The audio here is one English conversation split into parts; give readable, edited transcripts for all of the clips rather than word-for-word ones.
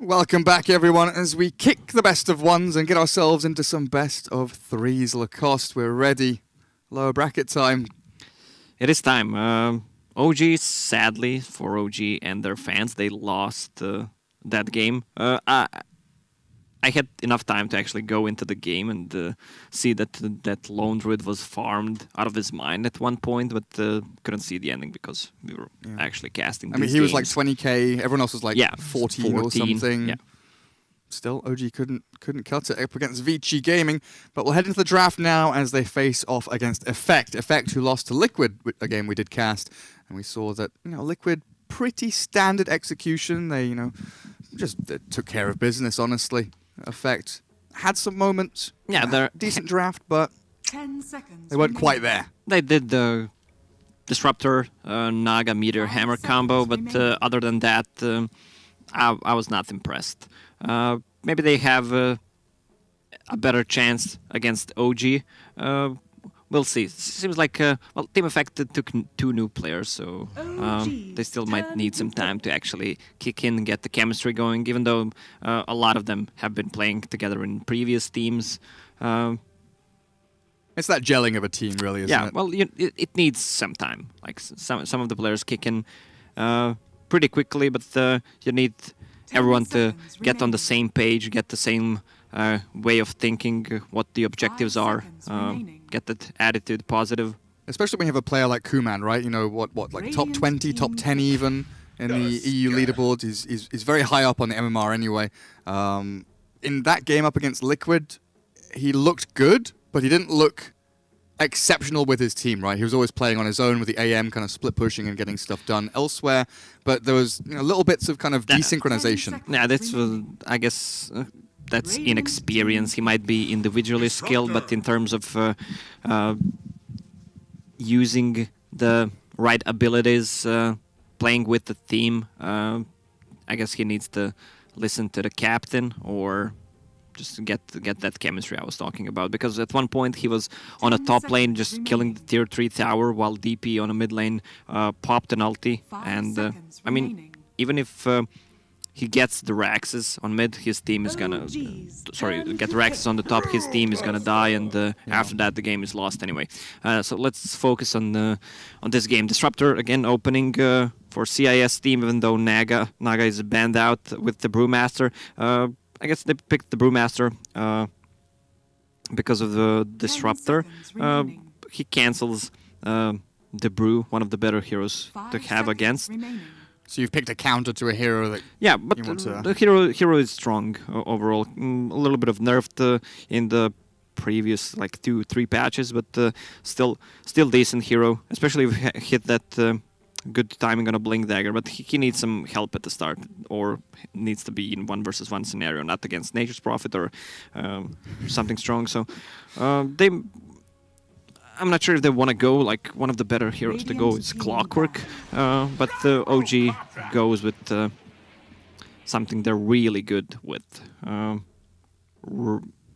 Welcome back, everyone, as we kick the best of ones and get ourselves into some best of threes. Lacoste, we're ready. Lower bracket time. It is time. OG, sadly for OG and their fans, they lost that game. I had enough time to actually go into the game and see that Lone Druid was farmed out of his mind at one point, but couldn't see the ending because we were actually casting. I mean, he was like 20k. Everyone else was like 14 or something. Yeah. Still, OG couldn't cut it up against Vici Gaming. But we'll head into the draft now as they face off against Effect. Effect, who lost to Liquid, a game we did cast, and we saw that Liquid pretty standard execution. They just took care of business, honestly. Effect had some moments. Yeah, they're decent draft, but 10 seconds they weren't quite there. They did the Disruptor, Naga, Meteor, Hammer combo, but other than that, I was not impressed. Maybe they have a better chance against OG. We'll see. Seems like Team Effect took 2 new players, so they still might need some time to actually kick in and get the chemistry going, even though a lot of them have been playing together in previous teams. It's that gelling of a team, really, isn't it? Yeah, well, it needs some time. Like some of the players kick in pretty quickly, but you need everyone to get on the same page, get the same way of thinking, what the objectives are, get that attitude positive. Especially when you have a player like Kuman, right? What like top 20, top 10 even in the EU leaderboards. He's very high up on the MMR anyway. In that game up against Liquid, he looked good, but he didn't look exceptional with his team, right? He was always playing on his own with the AM, kind of split pushing and getting stuff done elsewhere. But there was little bits of kind of desynchronization. Yeah, that's I guess that's inexperience. He might be individually skilled, but in terms of using the right abilities, playing with the team, I guess he needs to listen to the captain or just get that chemistry I was talking about. Because at one point he was on a top lane just killing the tier 3 tower while DP on a mid lane popped an ulti. And I mean, even if he gets the Raxes on mid, his team is gonna... get the Raxes on the top, his team is gonna die, and after that the game is lost anyway. So let's focus on this game. Disruptor, again, opening for CIS team, even though Naga is banned out with the Brewmaster. I guess they picked the Brewmaster because of the Disruptor. He cancels the Brew, one of the better heroes to have against. So you've picked a counter to a hero that but the hero is strong overall. A little bit of nerfed in the previous like 2-3 patches, but still decent hero, especially if he hit that good timing on a Blink Dagger. But he needs some help at the start, or needs to be in 1 versus 1 scenario, not against Nature's Prophet or something strong. So I'm not sure if they want to go, like, one of the better heroes to go is Clockwork, but the OG goes with something they're really good with.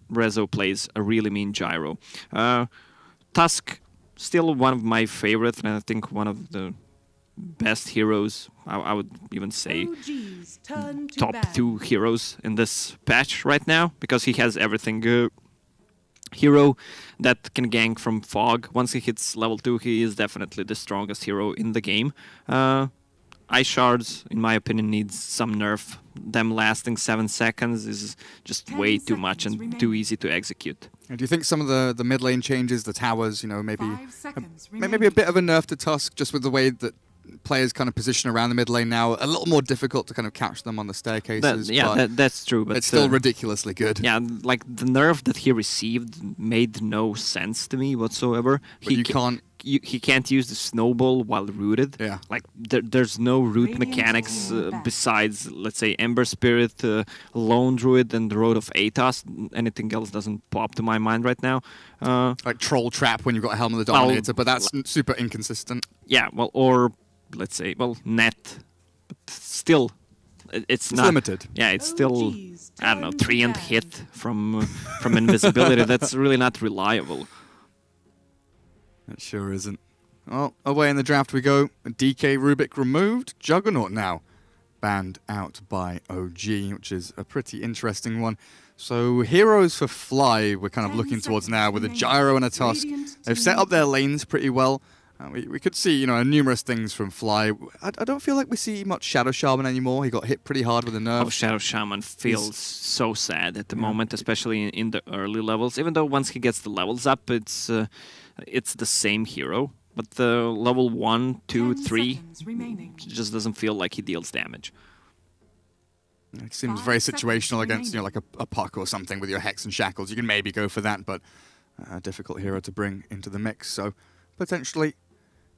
Rezo plays a really mean Gyro. Tusk, still one of my favorites, and I think one of the best heroes. I would even say top 2 heroes in this patch right now, because he has everything. Hero that can gank from Fog. Once he hits level 2, he is definitely the strongest hero in the game. Ice Shards, in my opinion, needs some nerf. Them lasting 7 seconds is just way too much and too easy to execute. And do you think some of the mid lane changes, the towers, maybe a bit of a nerf to Tusk, just with the way that players kind of position around the mid lane now, a little more difficult to kind of catch them on the staircases. That's true. But it's still ridiculously good. Yeah, like the nerf that he received made no sense to me whatsoever. But he can't use the snowball while rooted. Yeah. Like there's no root mechanics besides, let's say, Ember Spirit, Lone Druid, and the Road of Atos. Anything else doesn't pop to my mind right now. Like Troll Trap when you've got a Helm of the Dominator, but that's super inconsistent. Yeah, well, or let's say, Net, but still, it's not limited. Yeah, it's still, I don't know, 3-and hit from invisibility. That's really not reliable. It sure isn't. Well, away in the draft we go. DK Rubik removed. Juggernaut now banned out by OG, which is a pretty interesting one. So heroes for Fly we're kind of looking towards now with a Gyro and a Tusk. They've set up their lanes pretty well. We could see, you know, numerous things from Fly. I don't feel like we see much Shadow Shaman anymore. He got hit pretty hard with a nerf. Oh, Shadow Shaman feels so sad at the moment, especially in the early levels. Even though once he gets the levels up, it's the same hero. But the level 1, 2, 3 just doesn't feel like he deals damage. It seems very situational against, you know, like a puck or something with your Hex and Shackles. You can maybe go for that, but a difficult hero to bring into the mix. So potentially,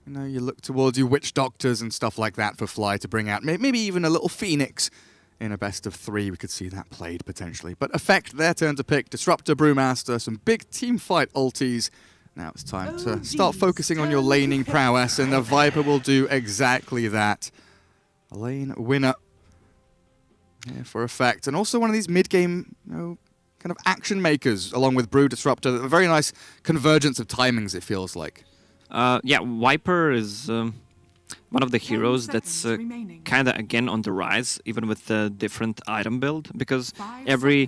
you know, you look towards your Witch Doctors and stuff like that for Fly to bring out. Maybe even a little Phoenix in a best of 3. We could see that played potentially. But Effect, their turn to pick. Disruptor, Brewmaster, some big team fight ultis. Now it's time to start focusing on your laning prowess, and the Viper will do exactly that. A lane winner here for Effect, and also one of these mid-game, you know, kind of action makers, along with Brew Disruptor. A very nice convergence of timings, it feels like. Yeah, Viper is one of the heroes that's kind of again on the rise, even with the different item build, because every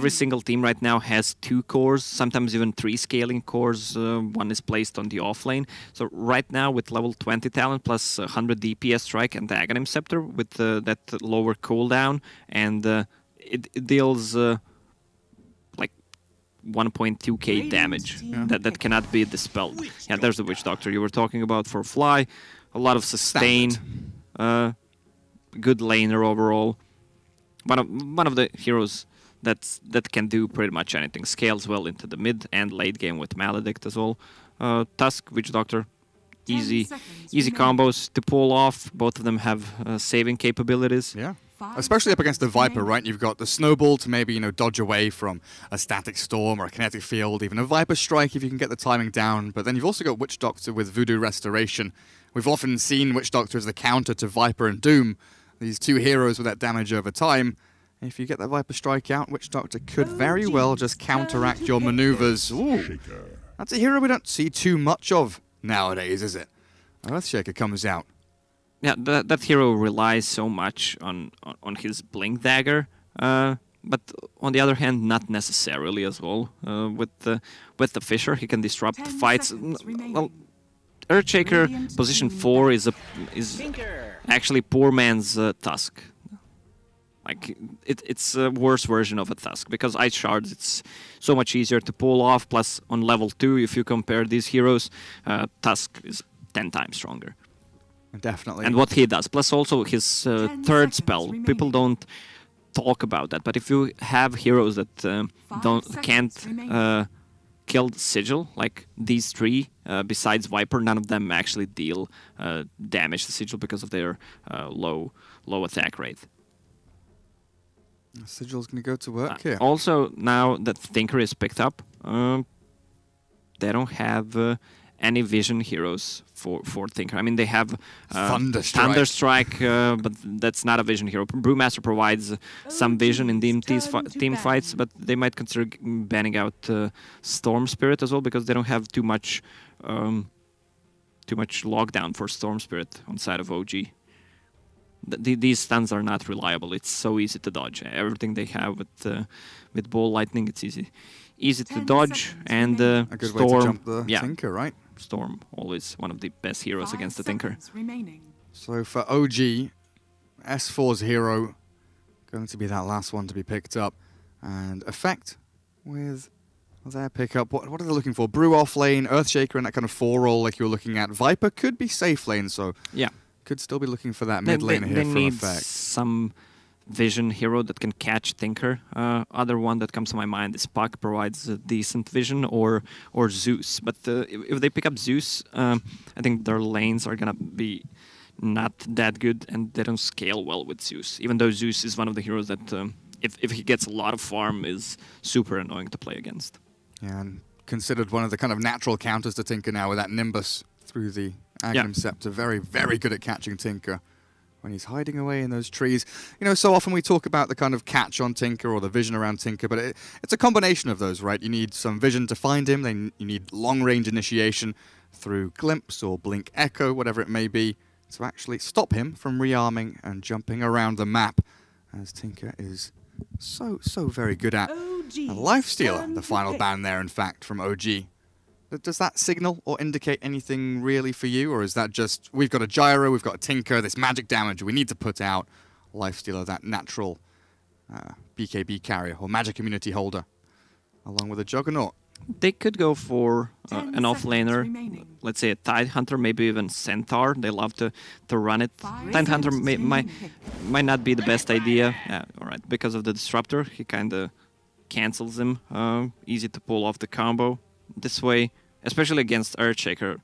single team right now has 2 cores, sometimes even 3 scaling cores. One is placed on the off lane. So right now with level 20 talent plus 100 DPS strike and the Aghanim Scepter with that lower cooldown, and it deals like 1.2k damage that cannot be dispelled. Yeah, there's the Witch Doctor you were talking about for Fly. A lot of sustain, good laner overall. One of the heroes that can do pretty much anything. Scales well into the mid and late game with Maledict as well. Tusk, Witch Doctor, easy combos to pull off. Both of them have saving capabilities. Yeah. Especially up against the Viper, right? You've got the Snowball to maybe, you know, dodge away from a Static Storm or a Kinetic Field, even a Viper Strike if you can get the timing down. But then you've also got Witch Doctor with Voodoo Restoration. We've often seen Witch Doctor as the counter to Viper and Doom. These 2 heroes with that damage over time. If you get that Viper Strike out, Witch Doctor could very well just counteract your maneuvers. Ooh, that's a hero we don't see too much of nowadays, is it? Earthshaker comes out. Yeah, that hero relies so much on his Blink Dagger, but on the other hand, not necessarily as well. With the Fisher, he can disrupt fights. Well, Earthshaker position 4 is actually poor man's Tusk. Like it's a worse version of a Tusk, because Ice Shards it's so much easier to pull off. Plus on level 2, if you compare these heroes, Tusk is 10 times stronger. Definitely. And what he does, plus also his third spell. People don't talk about that, but if you have heroes that can't kill Sigil, like these 3, besides Viper, none of them actually deal damage to Sigil because of their low attack rate. Sigil's going to go to work here. Also, now that Tinker is picked up, they don't have any vision heroes for Tinker. I mean, they have Thunderstrike, but that's not a vision hero. Brewmaster provides some vision in team fights, but they might consider banning out Storm Spirit as well, because they don't have too much lockdown for Storm Spirit on side of OG. These stuns are not reliable. It's so easy to dodge. Everything they have with Ball Lightning, it's easy to dodge, and a good Storm, way to jump the Tinker, right? Storm, always one of the best heroes against the Tinker. So for OG, S4's hero going to be that last one to be picked up. And Effect with their pickup. What are they looking for? Brew off lane, Earthshaker in that kind of 4 role like you were looking at. Viper could be safe lane, so yeah, could still be looking for that mid lane here from Effect. Some vision hero that can catch Tinker. Other one that comes to my mind is Puck, provides a decent vision, or Zeus. But if they pick up Zeus, I think their lanes are gonna be not that good, and they don't scale well with Zeus. Even though Zeus is one of the heroes that, if he gets a lot of farm, is super annoying to play against. Yeah, and considered one of the kind of natural counters to Tinker now with that Nimbus through the Aghanim Scepter. Very, very good at catching Tinker when he's hiding away in those trees. You know, so often we talk about the kind of catch on Tinker or the vision around Tinker, but it's a combination of those, right? You need some vision to find him, then you need long-range initiation through Glimpse or Blink Echo, whatever it may be, to actually stop him from rearming and jumping around the map, as Tinker is so very good at. And Lifestealer, the final ban there, in fact, from OG. Does that signal or indicate anything really for you, or is that just, we've got a Gyro, we've got a Tinker, this magic damage we need to put out, Lifestealer, that natural BKB carrier or magic immunity holder, along with a Juggernaut? They could go for an offlaner, let's say a Tide Hunter, maybe even Centaur. They love to run it. Tide Hunter might not be the best idea. Yeah, all right, because of the Disruptor, he kind of cancels him. Easy to pull off the combo. This way, especially against Earthshaker,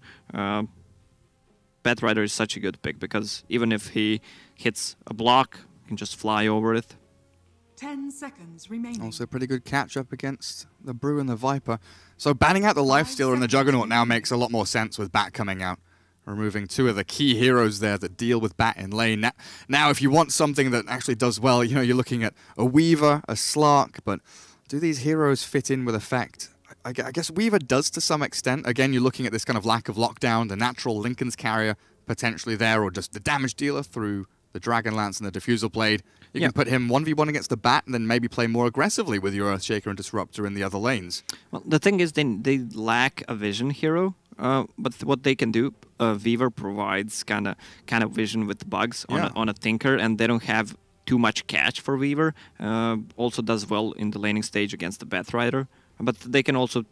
Batrider is such a good pick, because even if he hits a block, he can just fly over it. 10 seconds remaining. Also pretty good catch-up against the Brew and the Viper. So banning out the Lifestealer and the Juggernaut now makes a lot more sense with Bat coming out. Removing two of the key heroes there that deal with Bat in lane. Now if you want something that actually does well, you know, you're looking at a Weaver, a Slark, but do these heroes fit in with effect? I guess Weaver does to some extent. Again, you're looking at this kind of lack of lockdown, the natural Lincoln's carrier potentially there, or just the damage dealer through the Dragon Lance and the Diffusal Blade. You can put him 1v1 against the Bat and then maybe play more aggressively with your Earthshaker and Disruptor in the other lanes. Well, the thing is, they lack a vision hero, but what they can do, Weaver provides kind of vision with bugs on a Tinker, and they don't have too much catch for Weaver. Also does well in the laning stage against the Batrider. But they can also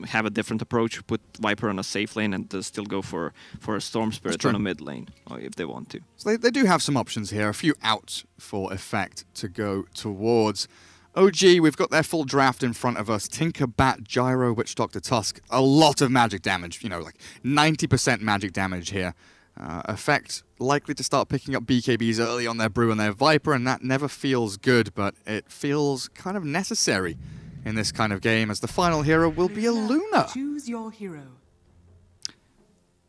have a different approach, put Viper on a safe lane and still go for a Storm Spirit on a mid lane, if they want to. So they do have some options here, a few outs for effect to go towards. OG, we've got their full draft in front of us. Tinker, Bat, Gyro, Witch Doctor, Tusk. A lot of magic damage, you know, like 90% magic damage here. Effect likely to start picking up BKBs early on their Brew and their Viper, and that never feels good, but it feels kind of necessary in this kind of game, as the final hero will be a Luna. Choose your hero.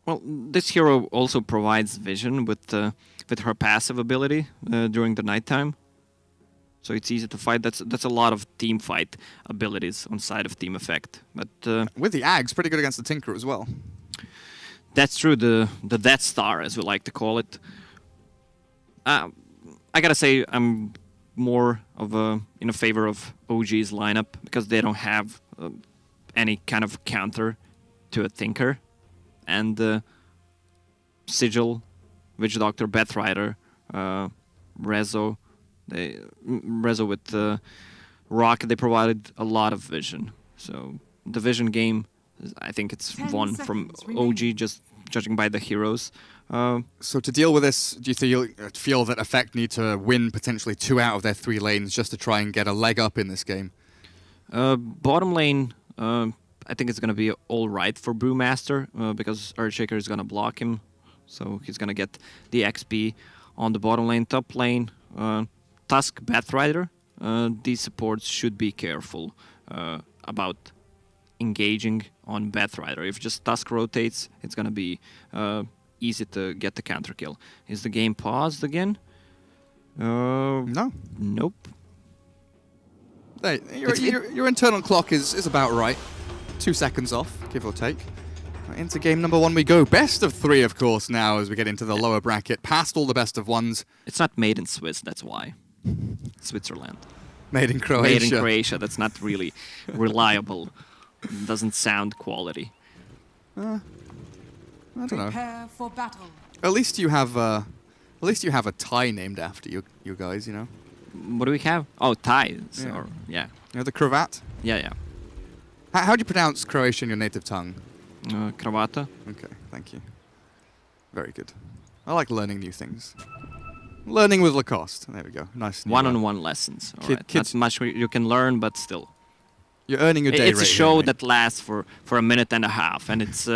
Well, this hero also provides vision with her passive ability during the nighttime, so it's easy to fight. That's a lot of team fight abilities on side of team effect. But with the Ags, pretty good against the Tinker as well. That's true. The Death Star, as we like to call it. I gotta say, I'm more of in a favor of OG's lineup, because they don't have any kind of counter to a Tinker, and Sigil, Witch Doctor, Batrider, Rezo, Rezo with Rocket, they provided a lot of vision. So the vision game, I think it's won from OG, just judging by the heroes. So to deal with this, do you feel that Effect need to win potentially 2 out of their 3 lanes just to try and get a leg up in this game? Bottom lane, I think it's going to be all right for Brewmaster, because Earthshaker is going to block him, so he's going to get the XP on the bottom lane. Top lane, Tusk, Batrider. These supports should be careful about engaging on Batrider. If just Tusk rotates, it's going to be easy to get the counter kill. Is the game paused again? No. Nope. Hey, your internal clock is about right. 2 seconds off, give or take. Into game number 1 we go. Best of 3, of course, now as we get into the lower bracket. Past all the best of 1s. It's not made in Swiss, that's why. Switzerland. Made in Croatia. Made in Croatia, that's not really reliable. Doesn't sound quality. I don't know. Prepare for battle. At least you have a tie named after you guys, you know. What do we have? Oh, ties. Yeah. Or, yeah. You know, the cravat? Yeah. How do you pronounce Croatian in your native tongue? Kravata. Okay, thank you. Very good. I like learning new things. Learning with Lacoste. There we go. Nice. One-on-one lessons. All right. Not much you can learn, but still. You're earning your day rate. It's a show that lasts for a minute and a half, and it's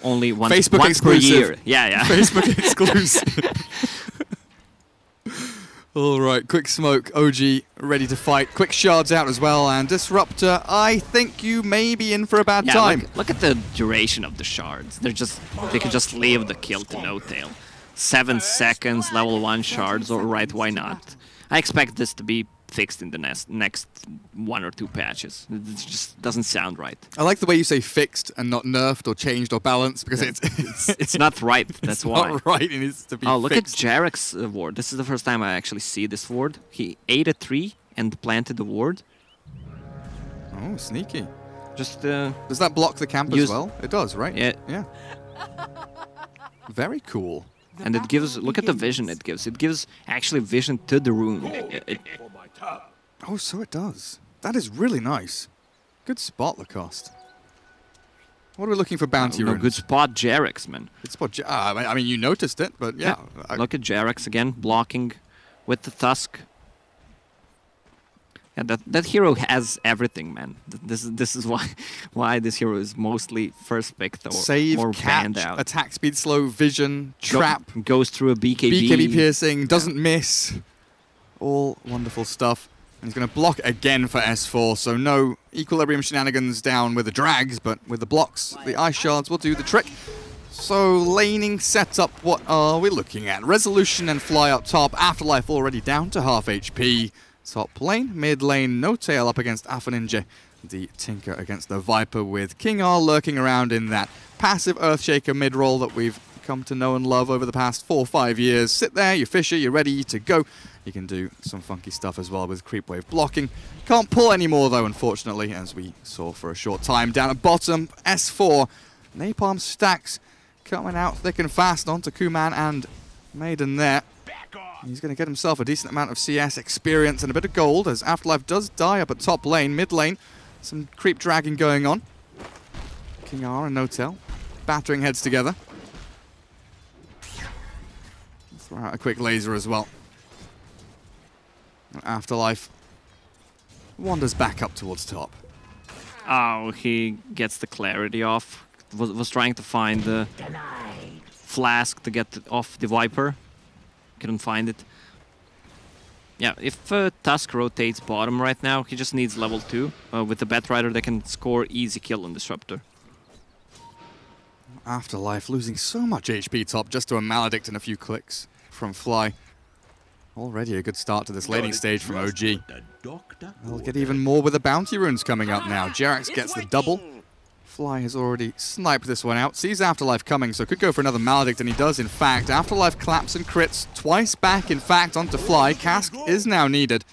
only once exclusive. per year. Yeah. Facebook exclusive. All right, quick smoke. OG ready to fight. Quick shards out as well, and Disruptor. I think you may be in for a bad time. Look at the duration of the shards. They can just leave the kill to no tail. 7 seconds, level 1 shards. All right, why not? I expect this to be fixed in the next 1 or 2 patches. It just doesn't sound right. I like the way you say fixed and not nerfed or changed or balanced, because It's not right. That's why. Not right. It needs to be. Oh, look fixed. at Jarek's ward. This is the first time I actually see this ward. He ate a tree and planted the ward. Oh, sneaky. Just Does that block the camp as well? It does, right? Yeah. Yeah. Very cool. And it gives, look at the vision it gives. It gives actually vision to the rune. Oh, so it does. That is really nice. Good spot, Lacoste. What are we looking for bounty No, runes? good spot, Jarek's, man. Good spot. I mean, you noticed it, but yeah. Look at Jarek's again, blocking with the Tusk. Yeah, that hero has everything, man. This is why this hero is mostly first picked or Save, more catch, banned out. attack speed slow, vision, trap, Goes through a BKB. BKB piercing, doesn't miss. All wonderful stuff. And he's going to block again for S4, so no equilibrium shenanigans down with the drags, but with the blocks, the ice shards will do the trick. So laning setup, what are we looking at? Resolution and Fly up top, Afterlife already down to half HP. Top lane, mid lane, No Tail up against Afaninja. The Tinker against the Viper with King R lurking around in that passive Earthshaker mid-roll that we've come to know and love over the past 4 or 5 years. Sit there, you're Fisher, you're ready to go. You can do some funky stuff as well with Creep Wave blocking. Can't pull anymore though, unfortunately, as we saw for a short time. Down at bottom, S4, Napalm stacks coming out thick and fast onto Kuman and Maiden there. He's going to get himself a decent amount of CS experience and a bit of gold as Afterlife does die up at top lane, mid lane. Some creep dragging going on. King R and No Tail battering heads together. Throw out a quick laser as well. Afterlife wanders back up towards top. Oh, he gets the clarity off. Was trying to find the flask to get off the Viper. Couldn't find it. Yeah, if Tusk rotates bottom right now, he just needs level 2. With the Batrider, they can score easy kill on Disruptor. Afterlife losing so much HP top just to a Maledict and a few clicks from Fly. Already a good start to this laning stage from OG. They'll get even more with the bounty runes coming up now. Jerax gets the double. Fly has already sniped this one out. Sees Afterlife coming, so could go for another Maledict, and he does, in fact. Afterlife claps and crits twice back, in fact, onto Fly. Cask is now needed.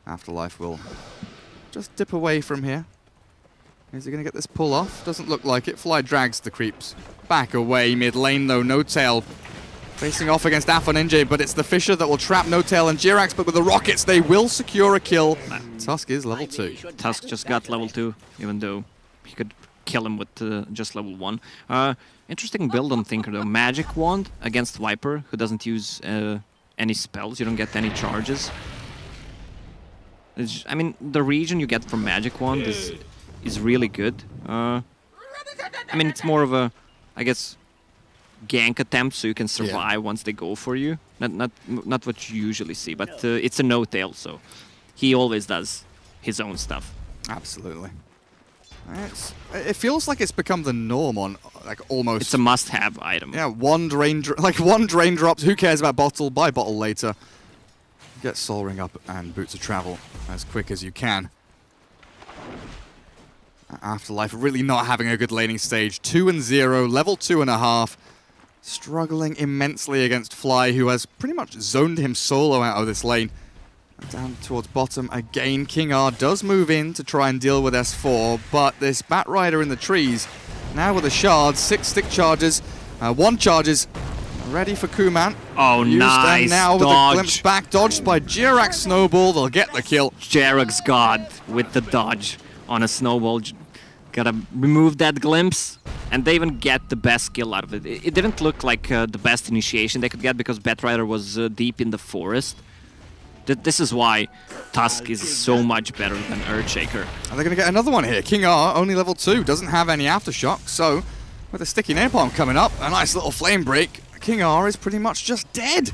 Afterlife will just dip away from here. Is he going to get this pull off? Doesn't look like it. Fly drags the creeps back away. Mid lane, though, No Tail facing off against Afaninja, but it's the Fisher that will trap No Tail and Jirax, but with the rockets, they will secure a kill. Tusk is level 2. Tusk just got level 2, even though he could kill him with just level 1. Interesting build on Tinker though. Magic Wand against Viper, who doesn't use any spells. You don't get any charges. I mean, the region you get from Magic Wand is really good. I mean, it's more of a, I guess, gank attempt, so you can survive once they go for you. Not what you usually see, but it's a No Tail, so he always does his own stuff. Absolutely. It feels like it's become the norm on, like, almost... It's a must-have item. Yeah, one drain drops. Who cares about bottle? Buy bottle later. Get Soul Ring up and Boots of Travel as quick as you can. Afterlife really not having a good laning stage. 2-0, level 2.5. Struggling immensely against Fly, who has pretty much zoned him solo out of this lane. Down towards bottom again. King R does move in to try and deal with S4, but this Batrider in the trees, now with a shard, 6 stick charges, 1 charges, ready for Kuman. Oh, nice and now with dodge. a glimpse back, dodged by Jirax Snowball, they'll get the kill. Jerax God with the dodge on a Snowball. Gotta remove that glimpse, and they even get the best skill out of it. It didn't look like the best initiation they could get because Batrider was deep in the forest. This is why Tusk is so much better than Earthshaker. And they're going to get another one here. King R, only level 2, doesn't have any Aftershock, so with a sticky napalm coming up, a nice little flame break, King R is pretty much just dead.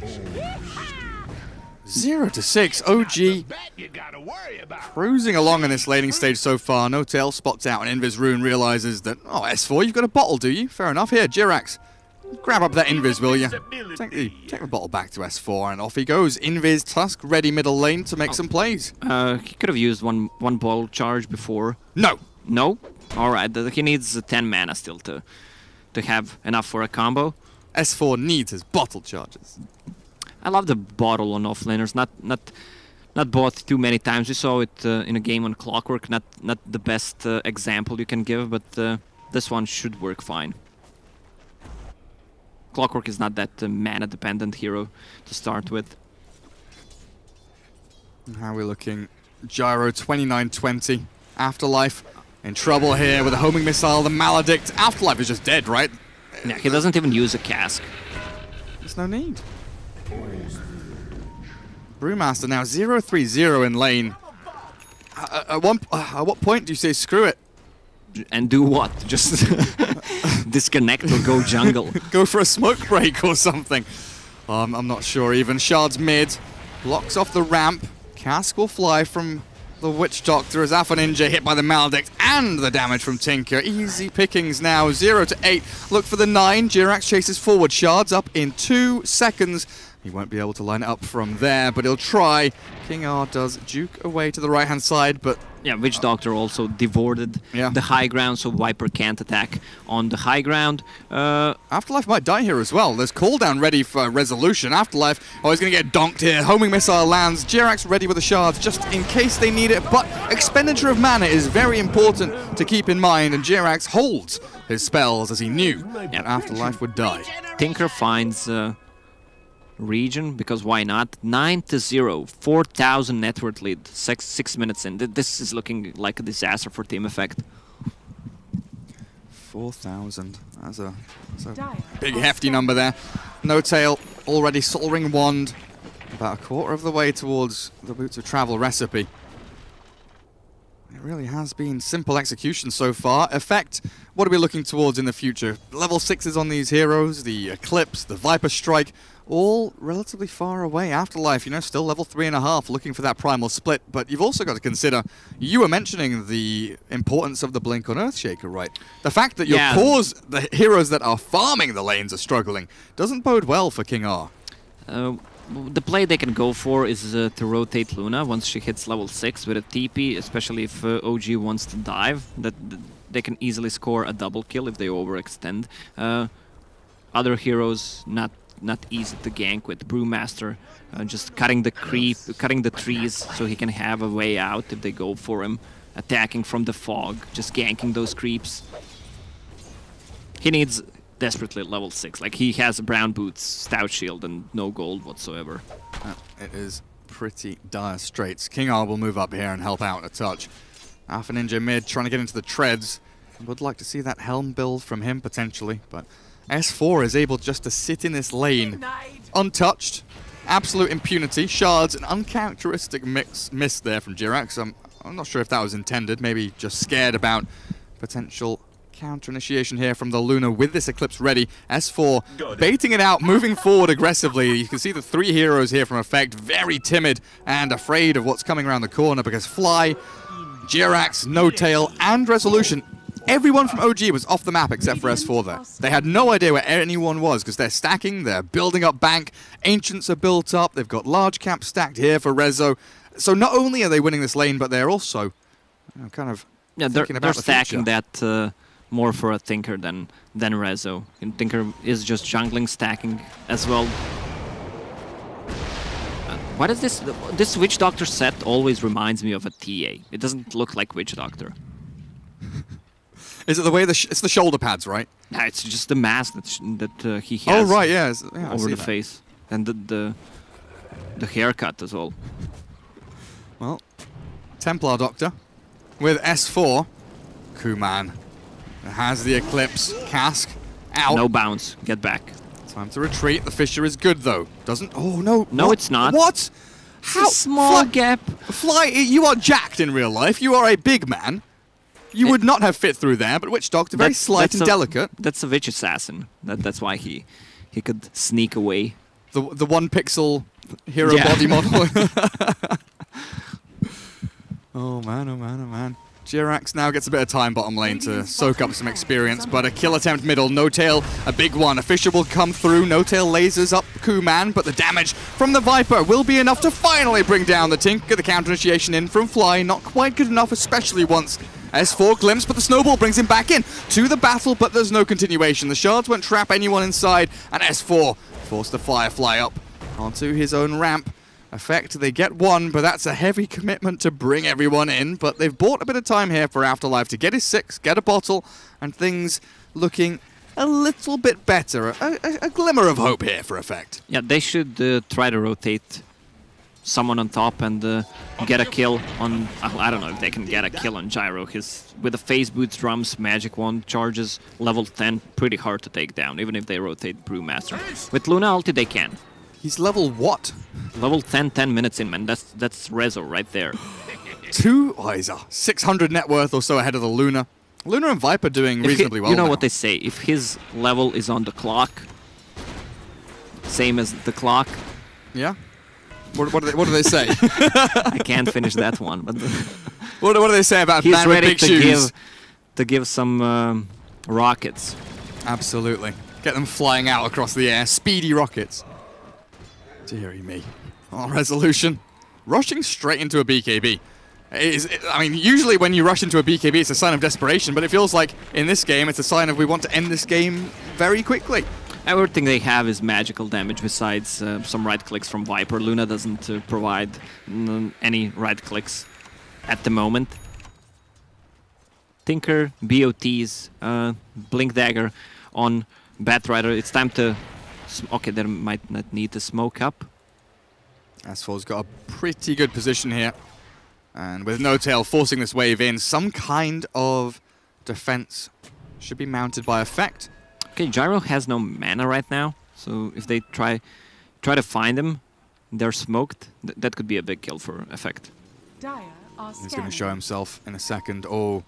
0-6, OG cruising along in this laning stage so far. No Tail spots out, and Invis Rune realizes that, oh, S4, you've got a bottle, do you? Fair enough. Here, Jirax, Grab up that Invis, will you? Take the bottle back to S4, and off he goes. Invis, Tusk, ready middle lane to make some plays. He could have used one ball charge before. No! No? Alright, he needs 10 mana still to have enough for a combo. S4 needs his bottle charges. I love the bottle on offlaners, not bought too many times. We saw it in a game on Clockwork, not the best example you can give, but this one should work fine. Clockwork is not that mana-dependent hero to start with. How are we looking? Gyro 29-20. Afterlife in trouble here with a homing missile. The Maledict. Afterlife is just dead, right? Yeah, he doesn't even use a cask. There's no need. Brewmaster now 0-3-0 in lane. At what point do you say screw it? And do what? Just disconnect or go jungle? Go for a smoke break or something. I'm not sure even. Shards mid. Blocks off the ramp. Cask will fly from the Witch Doctor as Alpha Ninja hit by the Maledict and the damage from Tinker. Easy pickings now. 0-8. Look for the 9. Jirax chases forward. Shards up in 2 seconds. He won't be able to line it up from there, but he'll try. King R does juke away to the right-hand side, but... Yeah, Witch Doctor also devoured the high ground, so Viper can't attack on the high ground. Afterlife might die here as well. There's cooldown ready for resolution. Afterlife, oh, he's going to get donked here. Homing missile lands. Jirax ready with the shards just in case they need it, but expenditure of mana is very important to keep in mind, and Jirax holds his spells as he knew that Afterlife would die. Tinker finds... region, because why not? 9-0, 4,000 net worth lead, 6 minutes in. This is looking like a disaster for Team Effect. 4,000. That's a big hefty number there. No Tail already Soul Ring Wand, about a quarter of the way towards the Boots of Travel recipe. It really has been simple execution so far. Effect, what are we looking towards in the future? Level 6s on these heroes, the Eclipse, the Viper Strike, all relatively far away. Afterlife, you know, still level 3.5, looking for that primal split. But you've also got to consider, you were mentioning the importance of the Blink on Earthshaker, right? The fact that your cores, the heroes that are farming the lanes are struggling, doesn't bode well for King R. The play they can go for is to rotate Luna once she hits level 6 with a TP, especially if OG wants to dive. That they can easily score a double kill if they overextend. Other heroes not easy to gank with. Brewmaster just cutting the trees so he can have a way out if they go for him. Attacking from the fog, just ganking those creeps. He needs desperately level 6. Like, he has brown boots, stout shield, and no gold whatsoever. It is pretty dire straits. King R will move up here and help out a touch. Alpha Ninja mid, trying to get into the treads. I would like to see that helm build from him, potentially, but S4 is able just to sit in this lane, untouched, absolute impunity. Shards, an uncharacteristic miss there from Jirax. I'm not sure if that was intended, maybe just scared about potential counter-initiation here from the Luna with this Eclipse ready. S4 baiting it out, moving forward aggressively. You can see the 3 heroes here from Effect, very timid and afraid of what's coming around the corner because Fly, Jirax, No Tail, and Resolution, everyone from OG was off the map except for S4 there. They had no idea where anyone was because they're stacking, they're building up bank, Ancients are built up, they've got large caps stacked here for Rezo. So not only are they winning this lane, but they're also kind of thinking about the stacking future. that more for a Tinker than Rezo. And Tinker is just jungling, stacking as well. What is this? This Witch Doctor set always reminds me of a TA. It doesn't look like Witch Doctor. Is it the way it's the shoulder pads, right? Nah, it's just the mask that he has. Oh right, yeah, over the face, and the haircut as well. Well, Templar Doctor with S4. Kuman has the Eclipse cask out. No bounce. Get back. Time to retreat. The Fissure is good though. Doesn't? Oh no. No, what? it's not. What? How it's a small gap? Fly, you are jacked in real life. You are a big man. You would not have fit through there, but Witch Doctor, very slight and delicate. That's a Witch Assassin. That's why he could sneak away. The 1 pixel hero body model. Oh man, oh man, oh man. Jirax now gets a bit of time bottom lane to soak up some experience, but a kill attempt middle. No-Tail, a big one. Official will come through. No-Tail lasers up Kuman, but the damage from the Viper will be enough to finally bring down the Tinker. The counter initiation in from Fly, not quite good enough, especially once S4 glimpse, but the snowball brings him back in to the battle, but there's no continuation. The shards won't trap anyone inside, and S4 forced the Firefly up onto his own ramp. Effect, they get one, but that's a heavy commitment to bring everyone in. But they've bought a bit of time here for Afterlife to get his 6, get a bottle, and things looking a little bit better. A glimmer of hope here for Effect. Yeah, they should try to rotate someone on top and get a kill on... I don't know if they can get a kill on Gyro. With the phase boots, drums, magic wand, charges, level 10, pretty hard to take down, even if they rotate Brewmaster. With Luna ulti, they can. He's level what? Level 10 minutes in, man. That's Rezo right there. He's 600 net worth or so ahead of the Luna. Luna and Viper doing reasonably well. You know now. what they say, if his level is on the clock, same as the clock. Yeah? What do they say? I can't finish that one. But what do they say about he's man with ready big to shoes? give some rockets. Absolutely. Get them flying out across the air. Speedy rockets. Deary me. Oh, resolution. Rushing straight into a BKB. I mean, usually when you rush into a BKB, it's a sign of desperation, but it feels like in this game, it's a sign of we want to end this game very quickly. Everything they have is magical damage besides some right clicks from Viper. Luna doesn't provide any right clicks at the moment. Tinker, BOTs, Blink Dagger on Batrider. It's time to... Okay, they might not need to smoke up. S4's got a pretty good position here. And with No-Tail forcing this wave in, some kind of defense should be mounted by Effect. Okay, Gyro has no mana right now, so if they try to find him, they're smoked. That could be a big kill for Effect. He's going to show himself in a second. Oh,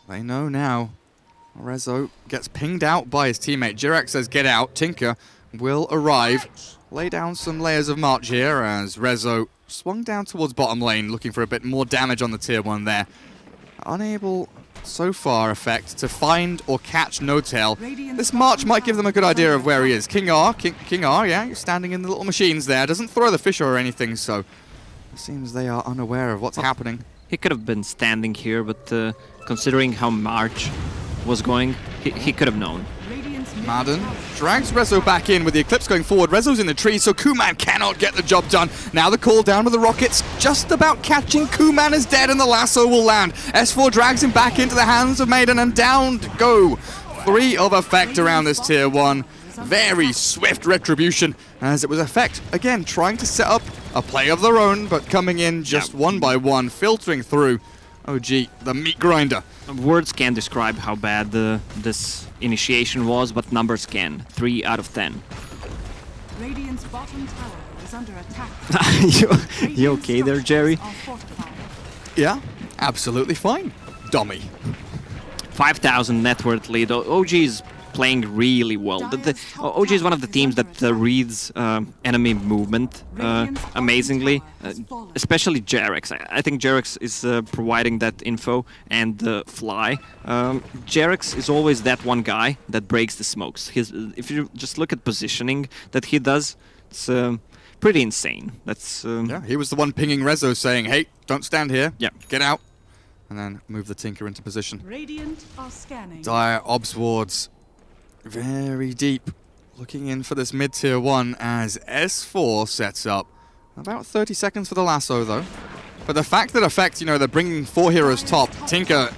they know now. Rezo gets pinged out by his teammate. Jirax says, get out. Tinker will arrive. Lay down some layers of march here as Rezo swung down towards bottom lane, looking for a bit more damage on the tier 1 there. Unable, so far, Effect, to find or catch No-Tail. This march might give them a good idea of where he is. King R, yeah, he's standing in the little machines there. Doesn't throw the fish or anything, so it seems they are unaware of what's happening. He could have been standing here, but considering how March was going, he could have known. Madden drags Rezo back in with the Eclipse going forward. Rezo's in the tree, so Kuman cannot get the job done. Now the call down with the rockets, just about catching. Kuman is dead and the lasso will land. S4 drags him back into the hands of Maiden and down to go. 3 of Effect around this tier 1. Very swift retribution as it was Effect, again, trying to set up a play of their own, but coming in just one by one, filtering through. OG, the meat grinder. Words can't describe how bad this initiation was, but numbers can. 3 out of 10. Radiant's bottom tower is under attack. you okay there, Jerry? Yeah, absolutely fine. Dummy. 5,000 net worth lead. OG is playing really well. OG is one of the teams that reads enemy movement amazingly, especially Jerax. I think Jerax is providing that info and Fly. Jerax is always that one guy that breaks the smokes. If you just look at positioning that he does, it's pretty insane. That's yeah, he was the one pinging Rezo saying, hey, don't stand here, yeah, get out, and then move the Tinker into position. Radiant are scanning. Dire Obs wards. Very deep, looking in for this mid-tier 1 as S4 sets up. About 30 seconds for the lasso, though. But the fact that Effect, you know, they're bringing 4 heroes top, Tinker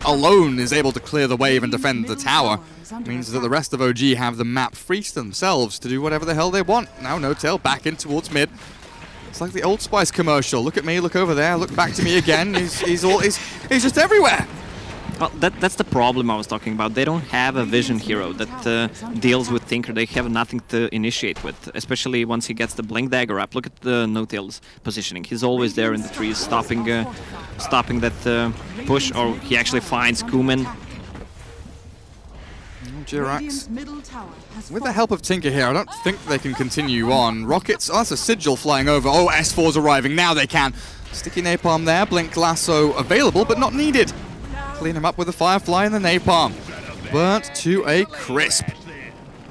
alone is able to clear the wave and defend the tower, means that the rest of OG have the map free to themselves to do whatever the hell they want. Now No-Tail back in towards mid. It's like the Old Spice commercial. Look at me, look over there, look back to me again. He's just everywhere. Well, that's the problem I was talking about. They don't have a vision hero that deals with Tinker. They have nothing to initiate with, especially once he gets the Blink Dagger up. Look at the No-Tail's positioning. He's always there in the trees, stopping that push, or he actually finds Kuman. Jirax, with the help of Tinker here, I don't think they can continue on. Rockets, oh, that's a Sigil flying over. Oh, S4's arriving, now they can. Sticky napalm there, blink lasso available, but not needed. Clean him up with the Firefly and the napalm. Burnt to a crisp.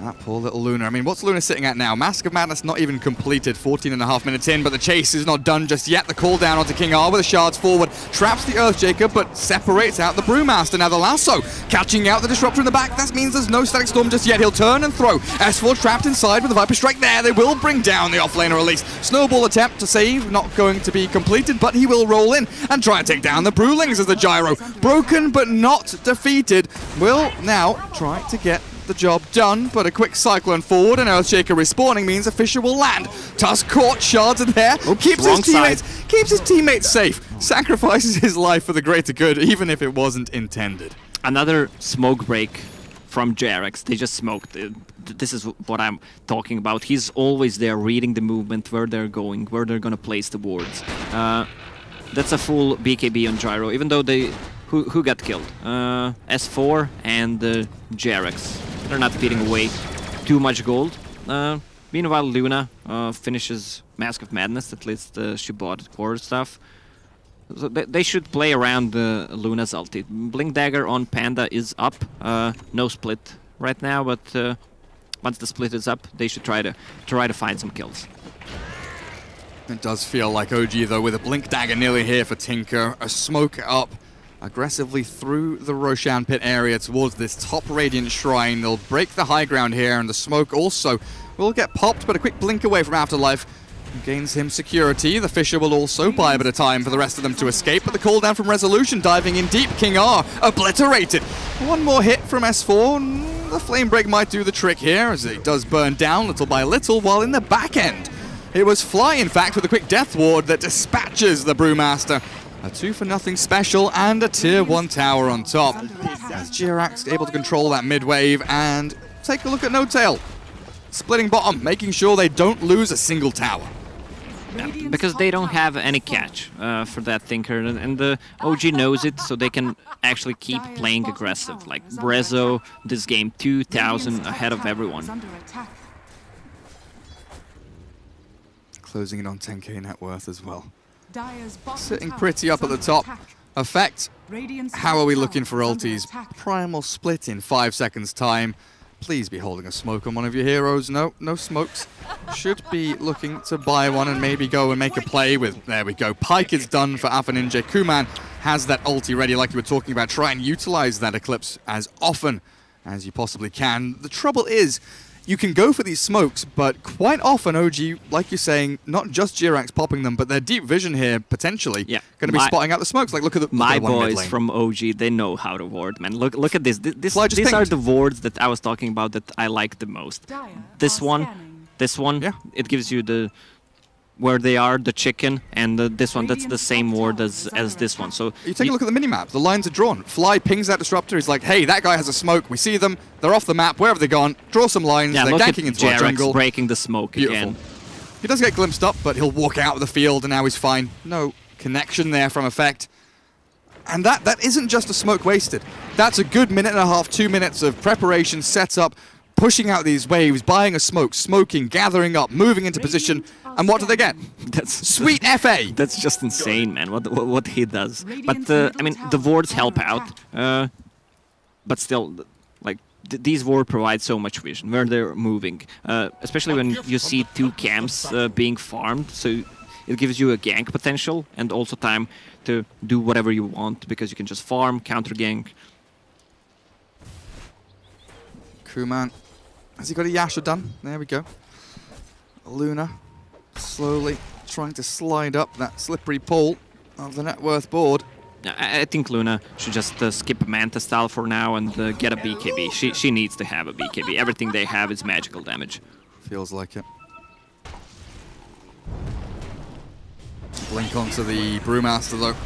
That poor little Luna. I mean, what's Luna sitting at now? Mask of Madness not even completed, 14.5 minutes in, but the chase is not done just yet. The call down onto King R with the shards forward. Traps the Earthshaker, but separates out the Brewmaster. Now the lasso catching out the Disruptor in the back. That means there's no Static Storm just yet. He'll turn and throw. S4 trapped inside with the Viper Strike there. They will bring down the offlaner at least. Snowball attempt to save, not going to be completed, but he will roll in and try and take down the Brewlings as the Gyro, broken but not defeated, will now try to get the job done, but a quick cyclone forward and Earthshaker respawning means a Fisher will land. Tusk caught, shards in there, keeps his teammates safe, sacrifices his life for the greater good, even if it wasn't intended. Another smoke break from JRX. They just smoked. This is what I'm talking about. He's always there reading the movement, where they're going, where they're gonna place the wards. That's a full BKB on Gyro, even though they... Who got killed? S4 and JRX. They're not feeding away too much gold. Meanwhile, Luna finishes Mask of Madness. At least she bought core stuff. So they should play around Luna's ulti. Blink Dagger on Panda is up. No split right now, but once the split is up, they should try to find some kills. It does feel like OG though, with a Blink Dagger nearly here for Tinker. A smoke up aggressively through the Roshan pit area towards this top Radiant Shrine. They'll break the high ground here, and the smoke also will get popped, but a quick blink away from Afterlife gains him security. The Fisher will also buy a bit of time for the rest of them to escape, but the call down from Resolution diving in deep. King R obliterated. One more hit from S4. The Flame Break might do the trick here, as it does burn down little by little, while in the back end it was Fly, in fact, with a quick Death Ward that dispatches the Brewmaster. A 2-for-0 special and a tier 1 tower on top. As JRX able to control that mid-wave, and take a look at No Tail. Splitting bottom, making sure they don't lose a single tower. Yeah, because they don't have any catch for that Tinker, and the OG knows it, so they can actually keep playing aggressive. Like Brezo, this game 2,000 ahead of everyone. Closing in on 10k net worth as well. Sitting pretty up at the top. Effect, how are we looking for ultis? Primal split in 5 seconds time. Please be holding a smoke on one of your heroes. No, no smokes. Should be looking to buy one and maybe go and make a play with, there we go. Pike is done for Alpha Ninja. Kuman has that ulti ready like you were talking about. Try and utilize that Eclipse as often as you possibly can. The trouble is, you can go for these smokes, but quite often OG, like you're saying, not just JRX popping them, but their deep vision here, potentially, going to be spotting out the smokes. Like, look at the my boys from OG, they know how to ward, man. Look at this. These are the wards that I was talking about that I like the most. This one, yeah. It gives you the where they are, the chicken, and this one, that's the same ward as this one. So you take a look at the minimap. The lines are drawn. Fly pings that Disruptor. He's like, hey, that guy has a smoke. We see them. They're off the map. Where have they gone? Draw some lines. Yeah, they're look ganking at into our jungle. breaking the smoke again. He does get glimpsed up, but he'll walk out of the field, and now he's fine. No connection there from Effect. And that isn't just a smoke wasted. That's a good minute and a half, 2 minutes of preparation, setup, pushing out these waves, buying a smoke, smoking, gathering up, moving into position, and what do they get? That's sweet FA. That's just insane, man. What he does. But I mean, the wards help out, but still, like these wards provide so much vision where they're moving, especially when you see 2 camps being farmed. So it gives you a gank potential and also time to do whatever you want because you can just farm, counter gank. Kuman. Has he got a Yasha done? There we go. Luna slowly trying to slide up that slippery pole of the net worth board. I think Luna should just skip Manta style for now and get a BKB. She needs to have a BKB. Everything they have is magical damage. Feels like it. Blink onto the Brewmaster though.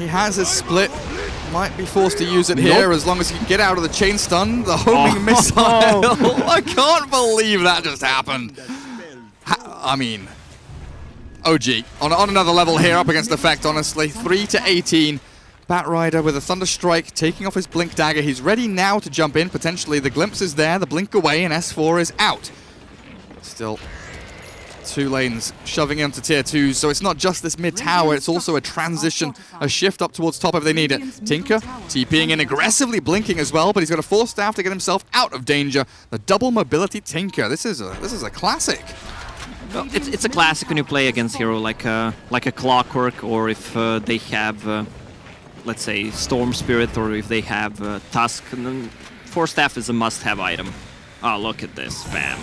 He has his split. Might be forced to use it here as long as he can get out of the chain stun. The homing missile. I can't believe that just happened. I mean, OG on another level here up against Effect, honestly. 3-18. Batrider with a Thunder Strike taking off his Blink Dagger. He's ready now to jump in. Potentially the glimpse is there, the blink away, and S4 is out. Still 2 lanes shoving into tier 2s, so it's not just this mid tower, it's also a transition, a shift up towards top if they need it. Tinker TPing in aggressively, blinking as well, but he's got a 4 staff to get himself out of danger. The double mobility Tinker, this is a classic. Well, it's a classic when you play against hero like a Clockwork, or if they have let's say Storm Spirit, or if they have Tusk, and then 4 staff is a must-have item. Oh, look at this, bam.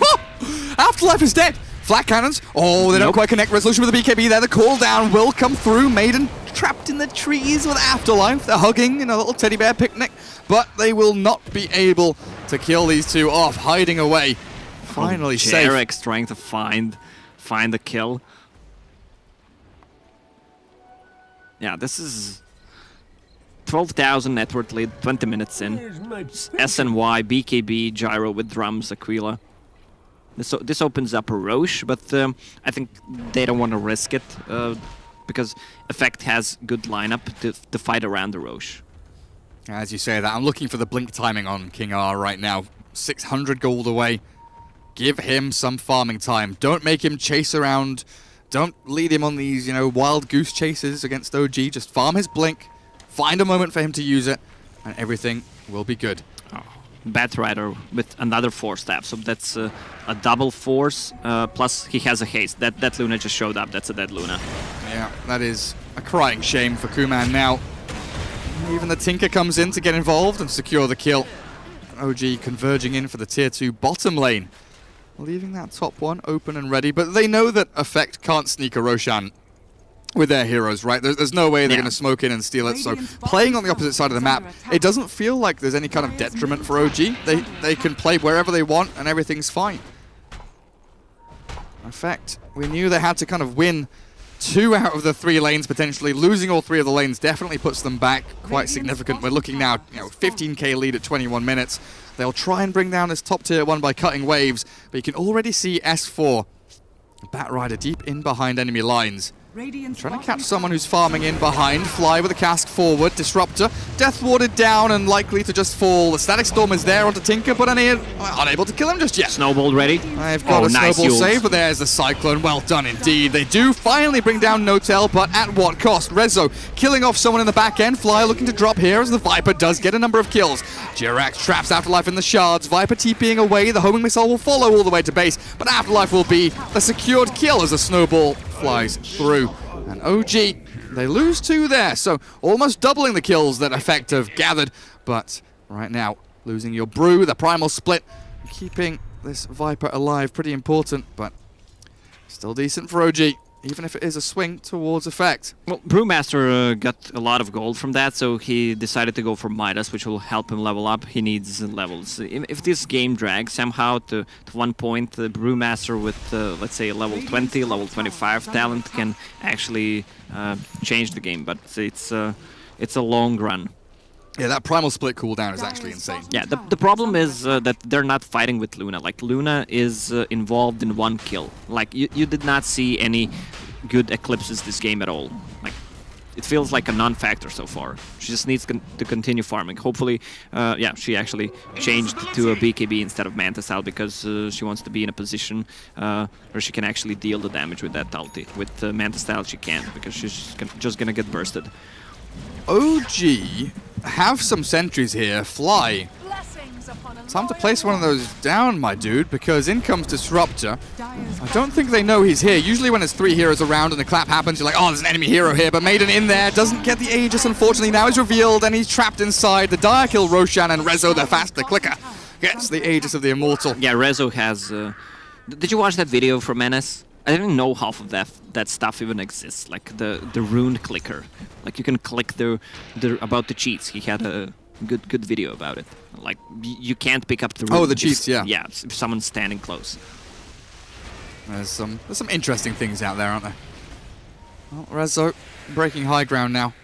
Afterlife is dead! Flat cannons. Oh, they don't quite connect. Resolution with the BKB there. The cooldown will come through. Maiden trapped in the trees with Afterlife. They're hugging in a little teddy bear picnic, but they will not be able to kill these 2 off. Hiding away. Finally safe. Jarek's trying to find the kill. Yeah, this is 12,000 net worth lead, 20 minutes in. SNY, BKB, Gyro with drums, Aquila. This opens up a Roche, but I think they don't want to risk it because Effect has good lineup to fight around the Roche. As you say that, I'm looking for the blink timing on King R right now. 600 gold away. Give him some farming time. Don't make him chase around. Don't lead him on these, wild goose chases against OG. Just farm his blink. Find a moment for him to use it, and everything will be good. Oh, Batrider with another 4 staff, so that's a double force, plus he has a haste. That Luna just showed up, that's a dead Luna. Yeah, that is a crying shame for Kuman now. Even the Tinker comes in to get involved and secure the kill. OG converging in for the tier 2 bottom lane, leaving that top 1 open and ready, but they know that Effect can't sneak a Roshan with their heroes, right? There's no way they're going to smoke in and steal it, so playing on the opposite side of the map, it doesn't feel like there's any kind of detriment for OG. They can play wherever they want and everything's fine. In fact, we knew they had to kind of win 2 out of the 3 lanes potentially. Losing all 3 of the lanes definitely puts them back quite significant. We're looking now, 15k lead at 21 minutes. They'll try and bring down this top tier 1 by cutting waves, but you can already see S4, Batrider deep in behind enemy lines. Trying to catch someone who's farming in behind. Fly with a cask forward. Disruptor. Death warded down and likely to just fall. The Static Storm is there onto Tinker, but unable to kill him just yet. Snowball ready. They've got a nice snowball ult. save, but there's the Cyclone. Well done indeed. They do finally bring down Notel, but at what cost? Rezo killing off someone in the back end. Fly looking to drop here as the Viper does get a number of kills. Jirax traps Afterlife in the shards. Viper TPing away. The homing missile will follow all the way to base, but Afterlife will be the secured kill as the snowball flies through. And OG, they lose 2 there, so almost doubling the kills that Effect have gathered. But right now, losing your Brew, the Primal Split, keeping this Viper alive, pretty important, but still decent for OG, even if it is a swing towards Effect. Well, Brewmaster got a lot of gold from that, so he decided to go for Midas, which will help him level up. He needs levels. If this game drags somehow to 1 point, the Brewmaster with, let's say, level 20, level 25 talent can actually change the game, but it's a long run. Yeah, that Primal Split cooldown is actually insane. Yeah, the problem is that they're not fighting with Luna. Like, Luna is involved in 1 kill. Like, you did not see any good Eclipses this game at all. Like, it feels like a non-factor so far. She just needs to continue farming. Hopefully, yeah, she actually changed to a BKB instead of Mantisal because she wants to be in a position where she can actually deal the damage with that ulti. With Mantisal she can't because she's just gonna get bursted. OG have some sentries here. Fly. Time to place one of those down, my dude, because in comes Disruptor. I don't think they know he's here. Usually when there's 3 heroes around and the clap happens, you're like, oh, there's an enemy hero here, but Maiden in there doesn't get the Aegis, unfortunately. Now he's revealed and he's trapped inside. The Dire kill Roshan, and Rezo, the faster clicker, gets the Aegis of the Immortal. Yeah, Rezo has... Did you watch that video from NS? I didn't know half of that stuff even exists, like the runed clicker. Like you can click about the cheats. He had a good video about it. Like you can't pick up the rune. Oh, the cheats, yeah. Yeah, if someone's standing close. There's some interesting things out there, aren't there? Well, Rezo breaking high ground now.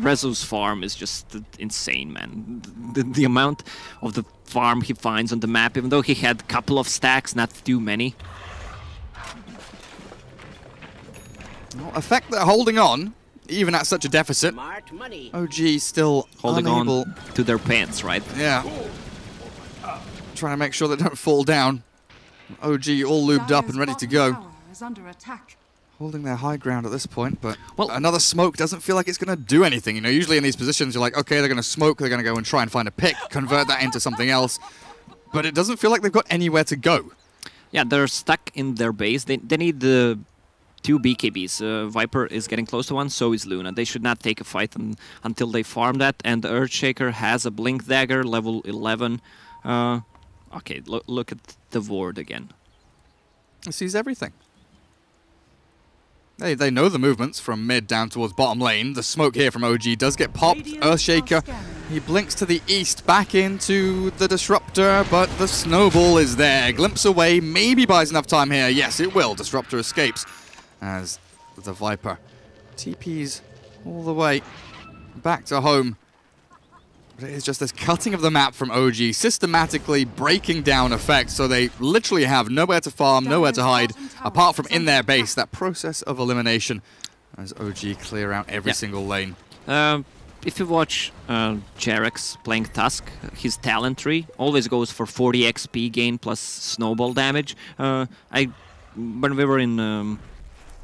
Rezo's farm is just insane, man. The amount of the farm he finds on the map, even though he had a couple of stacks, not too many. Well, Effect they're holding on, even at such a deficit. OG still holding unable on to their pants, right? Yeah. Trying to make sure they don't fall down. OG all lubed up and ready to go. is under attack. Holding their high ground at this point, but well, another smoke doesn't feel like it's going to do anything. You know, usually in these positions, you're like, okay, they're going to smoke, they're going to go and try and find a pick, convert that into something else. But it doesn't feel like they've got anywhere to go. Yeah, they're stuck in their base. They need the 2 BKBs. Viper is getting close to one, so is Luna. They should not take a fight until they farm that. And the Earthshaker has a Blink Dagger, level 11. Okay, look at the ward again. It sees everything. They know the movements from mid down towards bottom lane. The smoke here from OG does get popped. Earthshaker, he blinks to the east, back into the Disruptor, but the snowball is there. Glimpse away, maybe buys enough time here. Yes, it will. Disruptor escapes as the Viper TPs all the way back to home. But it is just this cutting of the map from OG, systematically breaking down effects, so they literally have nowhere to farm, nowhere to hide, apart from in their base. That process of elimination as OG clear out every single lane. If you watch Jarex playing Tusk, his talent tree always goes for 40 XP gain plus snowball damage. When we were in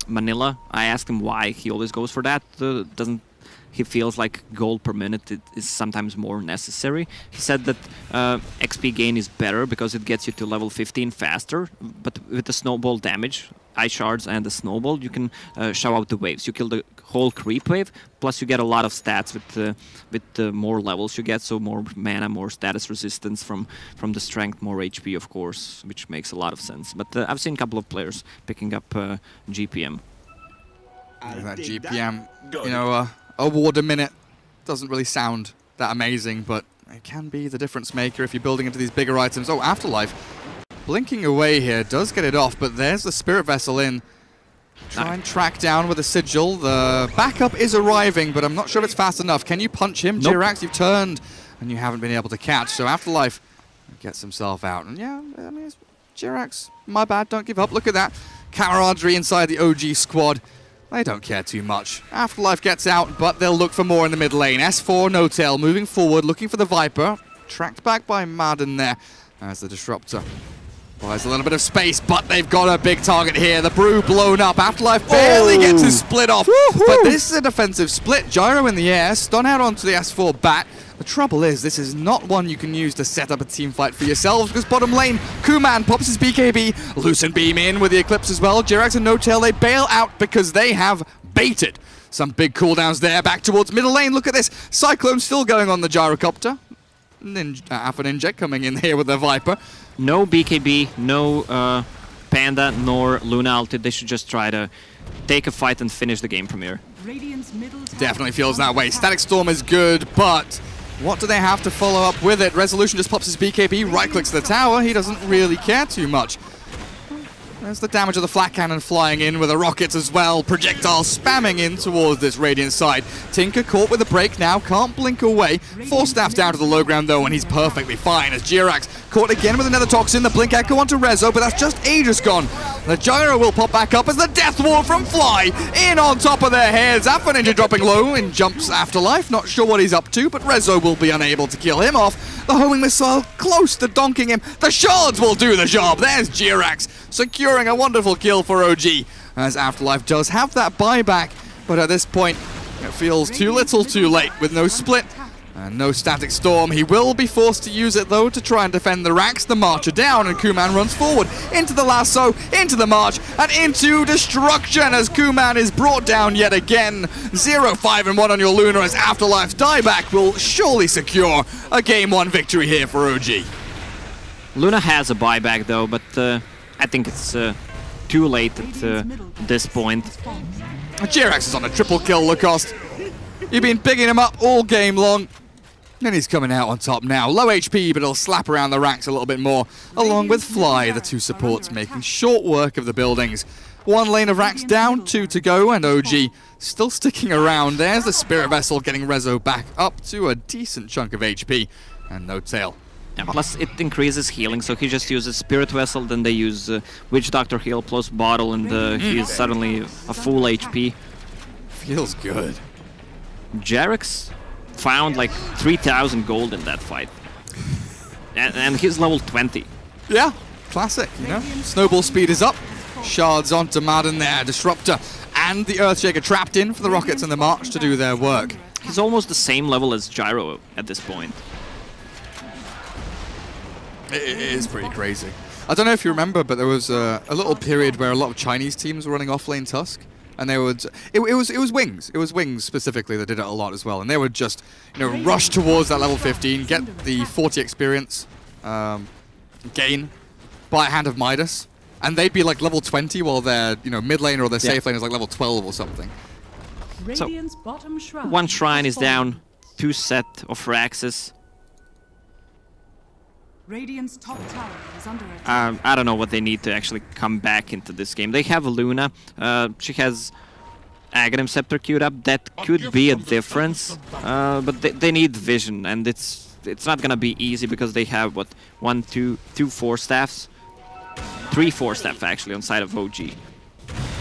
Manila, I asked him why he always goes for that. He feels like gold per minute is sometimes more necessary. He said that XP gain is better because it gets you to level 15 faster, but with the snowball damage, ice shards and the snowball, you can show out the waves. You kill the whole creep wave, plus you get a lot of stats with the more levels you get, so more mana, more status resistance from the strength, more HP, of course, which makes a lot of sense. But I've seen a couple of players picking up GPM. That GPM, you know, a ward a minute doesn't really sound that amazing, but it can be the difference maker if you're building into these bigger items. Oh, Afterlife blinking away here, does get it off, but there's the Spirit Vessel in. Try and track down with a Sigil. The backup is arriving, but I'm not sure if it's fast enough. Can you punch him? Nope. Jirax, you've turned, and you haven't been able to catch. So Afterlife gets himself out. And yeah, I mean, it's Jirax, my bad, don't give up. Look at that. Camaraderie inside the OG squad. They don't care too much. Afterlife gets out, but they'll look for more in the mid lane. S4, No Tail, moving forward, looking for the Viper. Tracked back by Madden there as the Disruptor buys a little bit of space, but they've got a big target here. The Brew blown up. Afterlife barely gets his split off, but this is a defensive split. Gyro in the air, stun out onto the S4 bat. The trouble is, this is not one you can use to set up a team fight for yourselves, because bottom lane, Kuman pops his BKB, Lucent Beam in with the Eclipse as well. Jirax and No Tail, they bail out because they have baited. Some big cooldowns there, back towards middle lane. Look at this, Cyclone still going on the Gyrocopter. Alpha Ninja coming in here with the Viper. No BKB, no Panda, nor Luna ulted. They should just try to take a fight and finish the game from here. Definitely feels that way. Static Storm is good, but what do they have to follow up with it? Resolution just pops his BKB, right-clicks the tower. He doesn't really care too much. There's the damage of the flat cannon flying in with the rockets as well. Projectile spamming in towards this Radiant side. Tinker caught with a break now, can't blink away. Force Staff down to the low ground though, and he's perfectly fine as Jirax caught again with another Toxin. The Blink Echo onto Rezo, but that's just Aegis gone. The Gyro will pop back up as the Death Ward from Fly in on top of their heads. Alpha Ninja dropping low in jumps Afterlife. Not sure what he's up to, but Rezo will be unable to kill him off. The homing missile close to donking him. The shards will do the job. There's Jirax securing a wonderful kill for OG, as Afterlife does have that buyback, but at this point it feels too little too late with no split and no Static Storm. He will be forced to use it though to try and defend the racks. The Marcher down, and Kuman runs forward into the lasso, into the March, and into destruction as Kuman is brought down yet again. 0-5-1 on your Luna as Afterlife's dieback will surely secure a Game 1 victory here for OG. Luna has a buyback though, but I think it's too late at this point. Jirax is on a triple kill, Lacoste. You've been picking him up all game long. And he's coming out on top now. Low HP, but he'll slap around the racks a little bit more. Along with Fly, the two supports making short work of the buildings. One lane of racks down, 2 to go, and OG still sticking around. There's the Spirit Vessel getting Rezo back up to a decent chunk of HP. And No Tail. Yeah, plus it increases healing, so he just uses Spirit Vessel, then they use Witch Doctor heal plus Bottle, and he is suddenly a full HP. Feels good. Jirax found like 3,000 gold in that fight. And he's level 20. Yeah, classic, you know. Snowball speed is up. Shards onto Madden there. Disruptor and the Earthshaker trapped in for the Rockets and the March to do their work. He's almost the same level as Gyro at this point. It is pretty crazy. I don't know if you remember, but there was a little period where a lot of Chinese teams were running offlane Tusk, and they would. It was Wings. It was Wings specifically that did it a lot as well, and they would just rush towards that level 15, get the 40 experience gain by a Hand of Midas, and they'd be like level 20 while their mid lane or their safe lane is like level 12 or something. So one shrine is down, 2 set of Firaxis. Radiant's top tower is under attack. I don't know what they need to actually come back into this game. They have Luna. She has Aghanim Scepter queued up. That could be a difference. But they need vision, and it's not gonna be easy because they have what 1, 2, 4 staffs, 3 4 staff actually on side of OG.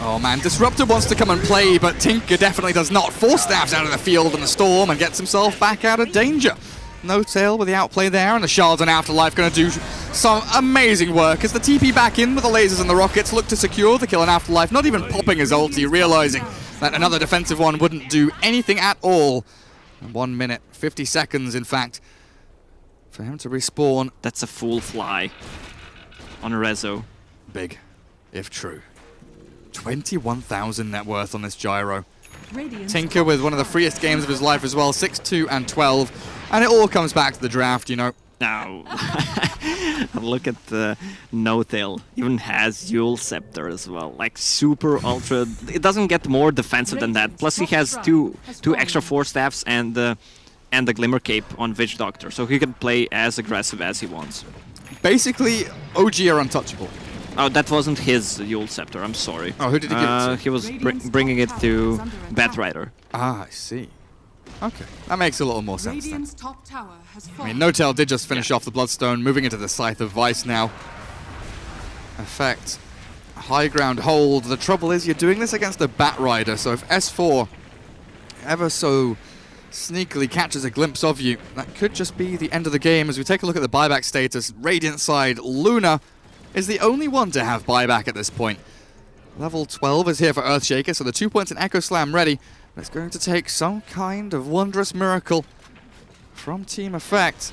Oh man, Disruptor wants to come and play, but Tinker definitely does not. 4 staffs out of the field in the storm and gets himself back out of danger. No tail with the outplay there, and the Shards on Afterlife going to do some amazing work as the TP back in with the lasers and the rockets look to secure the kill on Afterlife, not even popping his ulti, realizing that another defensive one wouldn't do anything at all. 1 minute, 50 seconds in fact, for him to respawn. That's a full fly on Rezo. Big, if true. 21,000 net worth on this Gyro. Tinker with one of the freest games of his life as well, 6-2 and 12. And it all comes back to the draft, Now, look at the No-Tail. Even has Yule Scepter as well. Like super ultra. It doesn't get more defensive than that. Plus he has two extra 4 staffs and the Glimmer Cape on Witch Doctor, so he can play as aggressive as he wants. Basically, OG are untouchable. Oh, that wasn't his Yule Scepter. I'm sorry. Oh, who did he give it to? He was bringing it to Batrider. Ah, I see. Okay, that makes a little more sense then. Top tower has I mean, No-Tail did just finish off the Bloodstone, moving into the Scythe of Vice now. Effect. High ground hold. The trouble is you're doing this against a Batrider, so if S4 ever so sneakily catches a glimpse of you, that could just be the end of the game. As we take a look at the buyback status, Radiant side, Luna is the only one to have buyback at this point. Level 12 is here for Earthshaker, so the 2 points in Echo Slam ready. But it's going to take some kind of wondrous miracle from Team Effect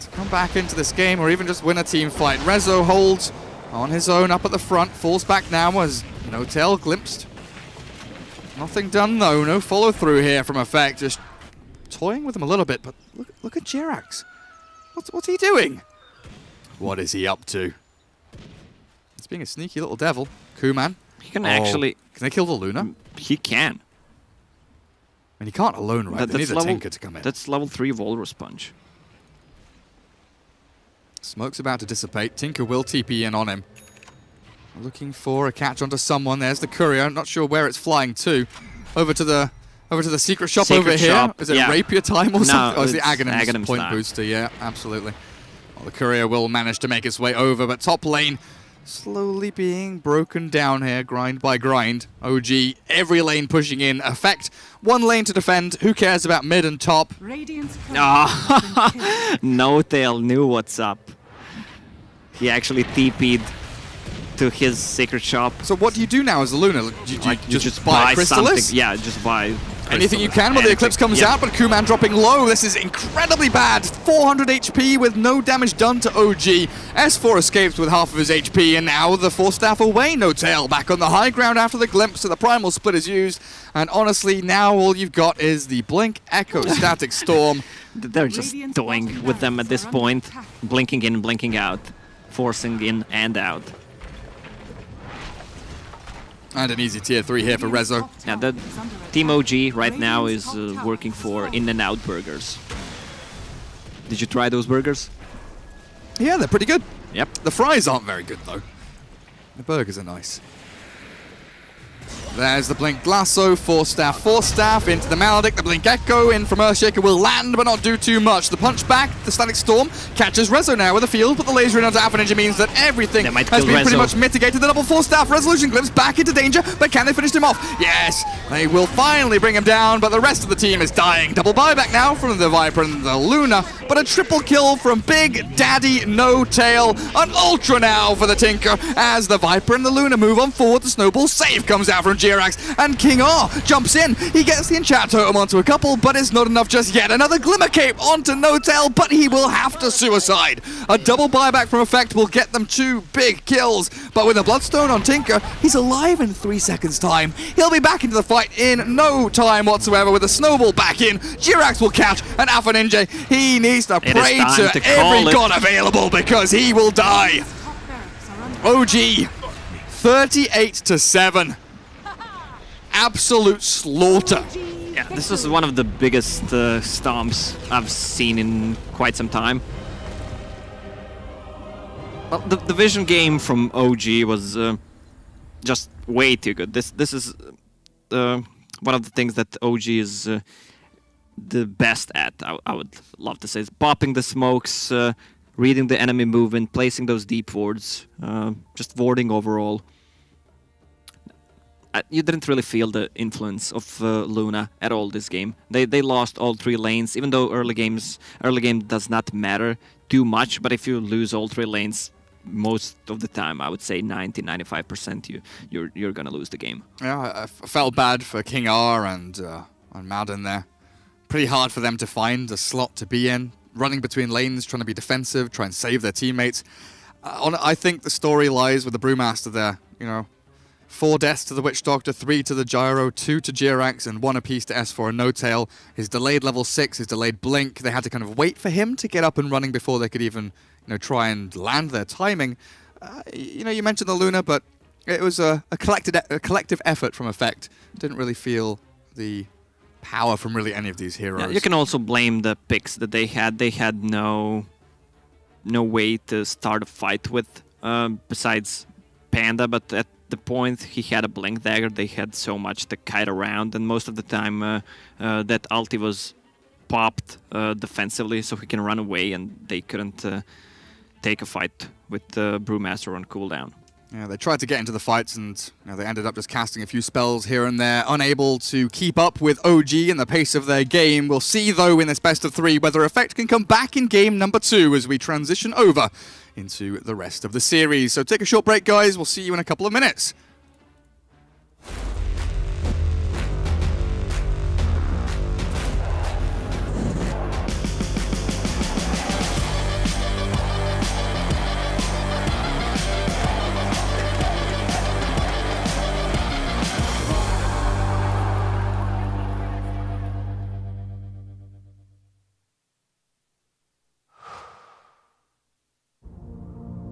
to come back into this game or even just win a team fight. Rezo holds on his own up at the front, falls back now as No-Tail glimpsed. Nothing done though, no follow through here from Effect, just toying with him a little bit, but look at Jirax. What's he doing? What is he up to? He's being a sneaky little devil. Kuman. He can actually... Can they kill the Luna? He can. And he can't alone, right? They need a Tinker to come in. That's level 3 Walrus Punch. Smoke's about to dissipate. Tinker will TP in on him. Looking for a catch onto someone. There's the courier. Not sure where it's flying to. Over to the secret shop over here. Is it rapier time or something? Oh, it's the Aghanim's point booster. Yeah, absolutely. Well, the courier will manage to make its way over, but top lane slowly being broken down here, grind by grind. OG, every lane pushing in. Effect, 1 lane to defend. Who cares about mid and top? No-Tail knew what's up. He actually TP'd to his secret shop. So what do you do now as a Luna? Do you just buy Crystallis? Something. Yeah, just buy anything you can when the Eclipse comes out, but Kuman dropping low. This is incredibly bad. 400 HP with no damage done to OG. S4 escapes with half of his HP, and now the 4 staff away. No-Tail back on the high ground after the glimpse, so the Primal Split is used. And honestly, now all you've got is the Blink Echo Static Storm. They're just toying with them at this point. Blinking in, blinking out. Forcing in and out. And an easy tier 3 here for Rezo. Now, the Team OG right now is working for In-N-Out burgers. Did you try those burgers? Yeah, they're pretty good. Yep. The fries aren't very good, though. The burgers are nice. There's the Blink Lasso, Force Staff into the Maledict, the Blink Echo in from Earthshaker will land but not do too much. The punch back, the Static Storm catches Rezo now with the field, but the laser in onto Alpha Ninja means that everything has been pretty much mitigated. The double Force Staff Resolution Glimpse back into danger, but can they finish him off? Yes, they will finally bring him down, but the rest of the team is dying. Double buyback now from the Viper and the Luna, but a triple kill from Big Daddy No Tail. An Ultra now for the Tinker as the Viper and the Luna move on forward. The Snowball save comes out from Jirax, and King R jumps in. He gets the Enchant Totem onto a couple, but it's not enough just yet. Another Glimmer Cape onto No Tail, but he will have to suicide. A double buyback from Effect will get them 2 big kills, but with a Bloodstone on Tinker, he's alive in 3 seconds time. He'll be back into the fight in no time whatsoever with a Snowball back in. Jirax will catch an Alpha Ninja. He needs to pray to every god available because he will die. OG, 38-7. Absolute slaughter. Yeah, this was one of the biggest stomps I've seen in quite some time. Well, the vision game from OG was just way too good. This is one of the things that OG is the best at. I would love to say is popping the smokes, reading the enemy movement, placing those deep wards, just warding overall. You didn't really feel the influence of Luna at all this game. They lost all 3 lanes, even though early game does not matter too much. But if you lose all 3 lanes, most of the time, I would say 90-95%, you're gonna lose the game. Yeah, I felt bad for King R and Madden there. Pretty hard for them to find a slot to be in, running between lanes, trying to be defensive, try and save their teammates. I think the story lies with the Brewmaster there. You know, 4 deaths to the Witch Doctor, 3 to the Gyro, 2 to Jirax, and 1 apiece to S4 and No Tail. His delayed level 6, his delayed blink. They had to kind of wait for him to get up and running before they could even, try and land their timing. You mentioned the Luna, but it was a collective effort from Effect. Didn't really feel the power from really any of these heroes. Yeah, you can also blame the picks that they had. They had no way to start a fight with besides Panda, but at the point he had a Blink Dagger, they had so much to kite around, and most of the time that ulti was popped defensively so he can run away, and they couldn't take a fight with the Brewmaster on cooldown. Yeah, they tried to get into the fights and they ended up just casting a few spells here and there, unable to keep up with OG and the pace of their game. We'll see, though, in this best of 3 whether Effect can come back in game number 2 as we transition over into the rest of the series. So take a short break, guys. We'll see you in a couple of minutes.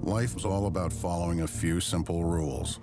Life is all about following a few simple rules.